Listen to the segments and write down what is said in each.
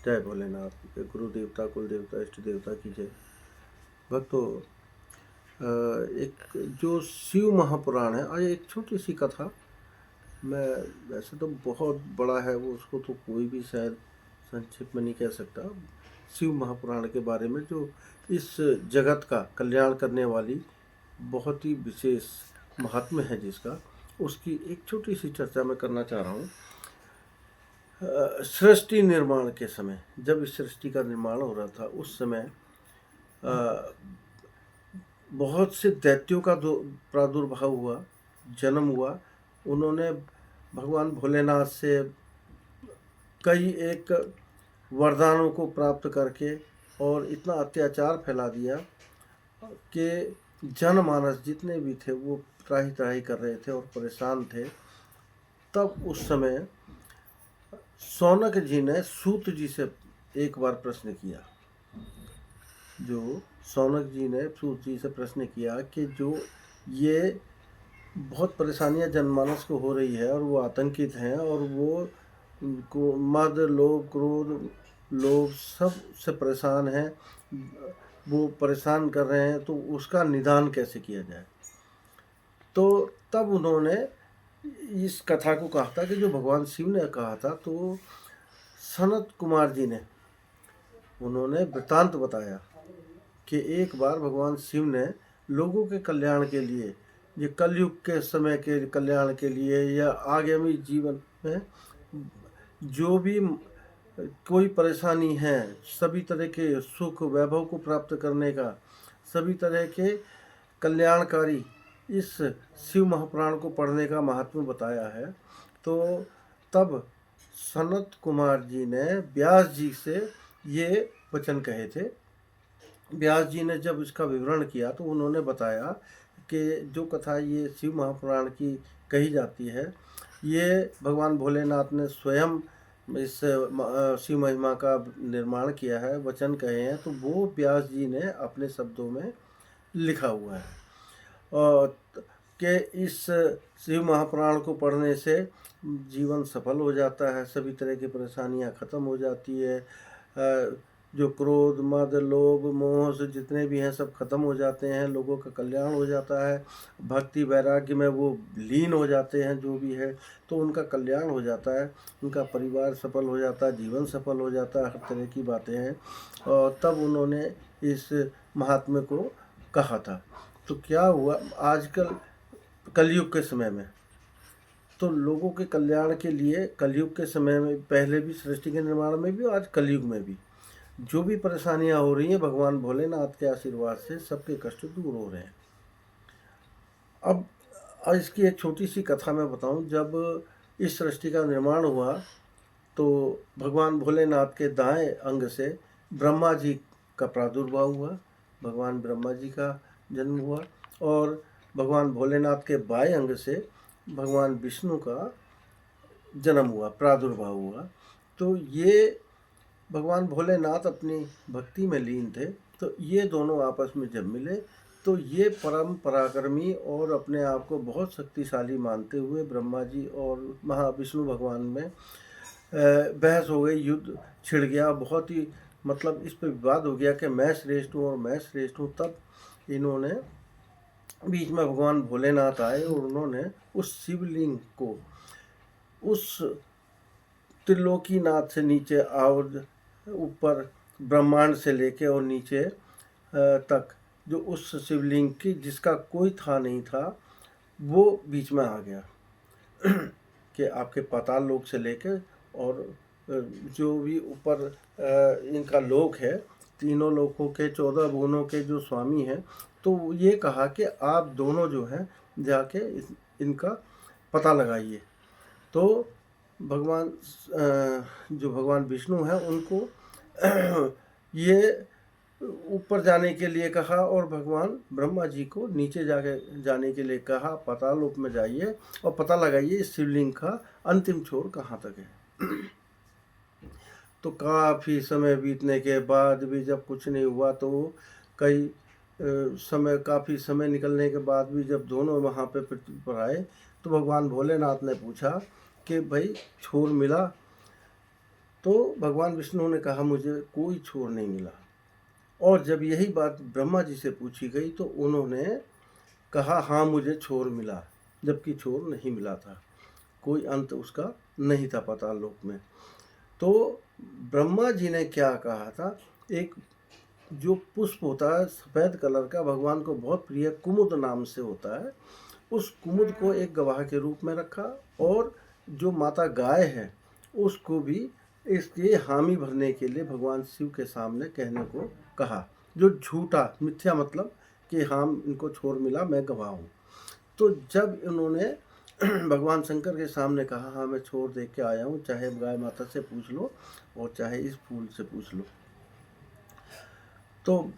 जय भोलेनाथ। गुरु देवता कुल देवता इष्ट देवता की जय। भक्तों, एक जो शिव महापुराण है, आज एक छोटी सी कथा। मैं वैसे तो बहुत बड़ा है वो, उसको तो कोई भी शायद संक्षिप्त में नहीं कह सकता। शिव महापुराण के बारे में जो इस जगत का कल्याण करने वाली बहुत ही विशेष महात्म्य है जिसका, उसकी एक छोटी सी चर्चा मैं करना चाह रहा हूँ। सृष्टि निर्माण के समय, जब इस सृष्टि का निर्माण हो रहा था, उस समय बहुत से दैत्यों का प्रादुर्भाव हुआ, जन्म हुआ। उन्होंने भगवान भोलेनाथ से कई एक वरदानों को प्राप्त करके और इतना अत्याचार फैला दिया कि जनमानस जितने भी थे वो त्राही त्राही कर रहे थे और परेशान थे। तब उस समय सौनक जी ने सूत जी से एक बार प्रश्न किया। जो सौनक जी ने सूत जी से प्रश्न किया कि जो ये बहुत परेशानियां जनमानस को हो रही है और वो आतंकित हैं और वो को मद लोभ क्रोध लोभ सब से परेशान हैं, वो परेशान कर रहे हैं, तो उसका निदान कैसे किया जाए। तो तब उन्होंने इस कथा को कहा था कि जो भगवान शिव ने कहा था, तो सनत कुमार जी ने उन्होंने वृतांत बताया कि एक बार भगवान शिव ने लोगों के कल्याण के लिए, ये कलयुग के समय के कल्याण के लिए या आगामी जीवन में जो भी कोई परेशानी है, सभी तरह के सुख वैभव को प्राप्त करने का, सभी तरह के कल्याणकारी इस शिव महापुराण को पढ़ने का महात्म्य बताया है। तो तब सनत कुमार जी ने व्यास जी से ये वचन कहे थे। व्यास जी ने जब इसका विवरण किया तो उन्होंने बताया कि जो कथा ये शिव महापुराण की कही जाती है, ये भगवान भोलेनाथ ने स्वयं इस शिव महिमा का निर्माण किया है, वचन कहे हैं, तो वो व्यास जी ने अपने शब्दों में लिखा हुआ है। और कि इस शिव महापुराण को पढ़ने से जीवन सफल हो जाता है, सभी तरह की परेशानियां खत्म हो जाती है, जो क्रोध मद लोभ मोह से जितने भी हैं सब खत्म हो जाते हैं, लोगों का कल्याण हो जाता है, भक्ति वैराग्य में वो लीन हो जाते हैं जो भी है, तो उनका कल्याण हो जाता है, उनका परिवार सफल हो जाता है, जीवन सफल हो जाता है, हर तरह की बातें हैं। और तब उन्होंने इस महात्म्य को कहा था। तो क्या हुआ, आजकल कलयुग के समय में तो लोगों के कल्याण के लिए, कलयुग के समय में, पहले भी सृष्टि के निर्माण में भी और आज कलयुग में भी जो भी परेशानियां हो रही हैं, भगवान भोलेनाथ के आशीर्वाद से सबके कष्ट दूर हो रहे हैं। अब इसकी एक छोटी सी कथा मैं बताऊं। जब इस सृष्टि का निर्माण हुआ तो भगवान भोलेनाथ के दाएं अंग से ब्रह्मा जी का प्रादुर्भाव हुआ, भगवान ब्रह्मा जी का जन्म हुआ, और भगवान भोलेनाथ के बाएं अंग से भगवान विष्णु का जन्म हुआ, प्रादुर्भाव हुआ। तो ये भगवान भोलेनाथ अपनी भक्ति में लीन थे, तो ये दोनों आपस में जब मिले तो ये परम पराक्रमी और अपने आप को बहुत शक्तिशाली मानते हुए ब्रह्मा जी और महाविष्णु भगवान में बहस हो गई, युद्ध छिड़ गया, बहुत ही मतलब इस पर विवाद हो गया कि मैं श्रेष्ठ हूँ और मैं श्रेष्ठ हूँ। तब इन्होंने बीच में भगवान भोलेनाथ आए और उन्होंने उस शिवलिंग को उस त्रिलोकीनाथ से नीचे और ऊपर ब्रह्मांड से लेके और नीचे तक जो उस शिवलिंग की जिसका कोई था नहीं था, वो बीच में आ गया कि आपके पाताल लोक से लेके और जो भी ऊपर इनका लोक है, तीनों लोकों के 14 भुवनों के जो स्वामी हैं, तो ये कहा कि आप दोनों जो हैं जाके इनका पता लगाइए। तो भगवान जो भगवान विष्णु हैं उनको ये ऊपर जाने के लिए कहा और भगवान ब्रह्मा जी को नीचे जाने के लिए कहा, पाताल लोक में जाइए और पता लगाइए इस शिवलिंग का अंतिम छोर कहाँ तक है। तो काफ़ी समय बीतने के बाद भी जब कुछ नहीं हुआ, तो कई काफ़ी समय निकलने के बाद भी जब दोनों वहाँ पे पृथ्वी पर आए, तो भगवान भोलेनाथ ने पूछा कि भाई छोर मिला? तो भगवान विष्णु ने कहा मुझे कोई छोर नहीं मिला। और जब यही बात ब्रह्मा जी से पूछी गई तो उन्होंने कहा हाँ मुझे छोर मिला, जबकि छोर नहीं मिला था, कोई अंत उसका नहीं था पाताल लोक में। तो ब्रह्मा जी ने क्या कहा था, एक जो पुष्प होता है सफ़ेद कलर का, भगवान को बहुत प्रिय, कुमुद नाम से होता है, उस कुमुद को एक गवाह के रूप में रखा और जो माता गाय है उसको भी इसके हामी भरने के लिए भगवान शिव के सामने कहने को कहा, जो झूठा मिथ्या मतलब कि हाँ इनको छोर मिला, मैं गवाह हूँ। तो जब इन्होंने भगवान शंकर के सामने कहा हाँ मैं छोर देख के आया हूँ, चाहे गाय माता से पूछ लो और चाहे इस फूल से पूछ लो, तो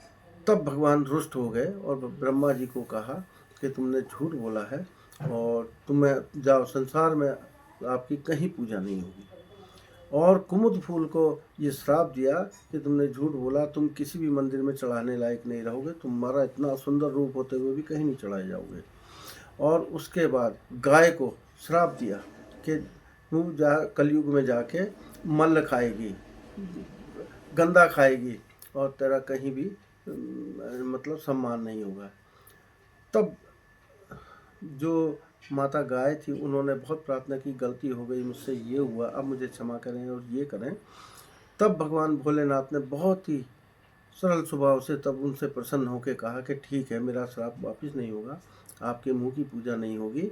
तब भगवान रुष्ट हो गए और ब्रह्मा जी को कहा कि तुमने झूठ बोला है और तुम्हें जाओ, संसार में आपकी कहीं पूजा नहीं होगी। और कुमुद फूल को ये श्राप दिया कि तुमने झूठ बोला, तुम किसी भी मंदिर में चढ़ाने लायक नहीं रहोगे, तुम्हारा इतना सुंदर रूप होते हुए भी कहीं नहीं चढ़ाए जाओगे। और उसके बाद गाय को श्राप दिया कि तू जा कलयुग में जाके मल खाएगी, गंदा खाएगी और तेरा कहीं भी मतलब सम्मान नहीं होगा। तब जो माता गाय थी उन्होंने बहुत प्रार्थना की, गलती हो गई मुझसे, ये हुआ, अब मुझे क्षमा करें और ये करें। तब भगवान भोलेनाथ ने बहुत ही सरल स्वभाव से तब उनसे प्रसन्न होकर कहा कि ठीक है, मेरा श्राप वापस नहीं होगा, आपके मुंह की पूजा नहीं होगी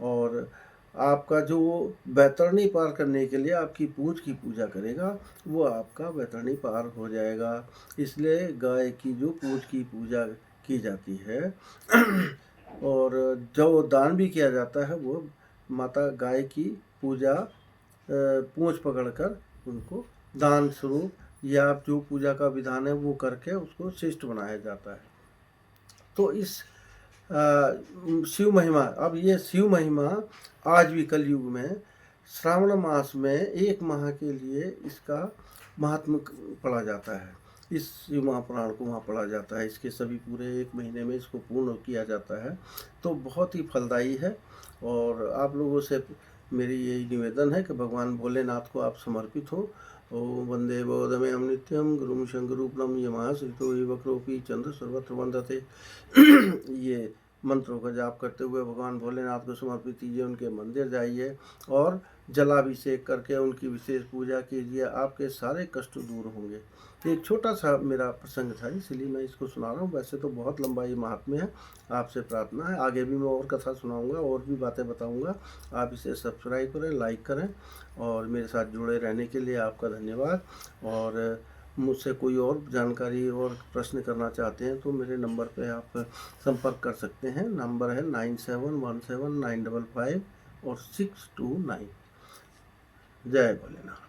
और आपका जो बैतरणी पार करने के लिए आपकी पूंछ की पूजा करेगा वो आपका बैतरणी पार हो जाएगा। इसलिए गाय की जो पूंछ की पूजा की जाती है और जो दान भी किया जाता है वो माता गाय की पूजा पूंछ पकड़कर उनको दान स्वरूप या जो पूजा का विधान है वो करके उसको श्रेष्ठ बनाया जाता है। तो इस शिव महिमा, अब ये शिव महिमा आज भी कलयुग में श्रावण मास में 1 माह के लिए इसका महात्म पढ़ा जाता है, इस शिव महापुराण को वहाँ पढ़ा जाता है, इसके सभी पूरे 1 महीने में इसको पूर्ण किया जाता है। तो बहुत ही फलदायी है और आप लोगों से मेरी यही निवेदन है कि भगवान भोलेनाथ को आप समर्पित हो। ओम वंदे बोधमयं नित्यं गुरुं शंकरूपं यमाश्रितो वक्रोपी चंद्र सर्वत्र वंदते। ये मंत्रों का जाप करते हुए भगवान भोलेनाथ को समर्पित कीजिए, उनके मंदिर जाइए और जलाभिषेक करके उनकी विशेष पूजा कीजिए, आपके सारे कष्ट दूर होंगे। एक छोटा सा मेरा प्रसंग था इसलिए मैं इसको सुना रहा हूँ, वैसे तो बहुत लंबा ये महात्म्य है। आपसे प्रार्थना है आगे भी मैं और कथा सुनाऊंगा और भी बातें बताऊंगा। आप इसे सब्सक्राइब करें, लाइक करें और मेरे साथ जुड़े रहने के लिए आपका धन्यवाद। और मुझसे कोई और जानकारी और प्रश्न करना चाहते हैं तो मेरे नंबर पे आप संपर्क कर सकते हैं। नंबर है 9717955629। जय भोलेनाथ।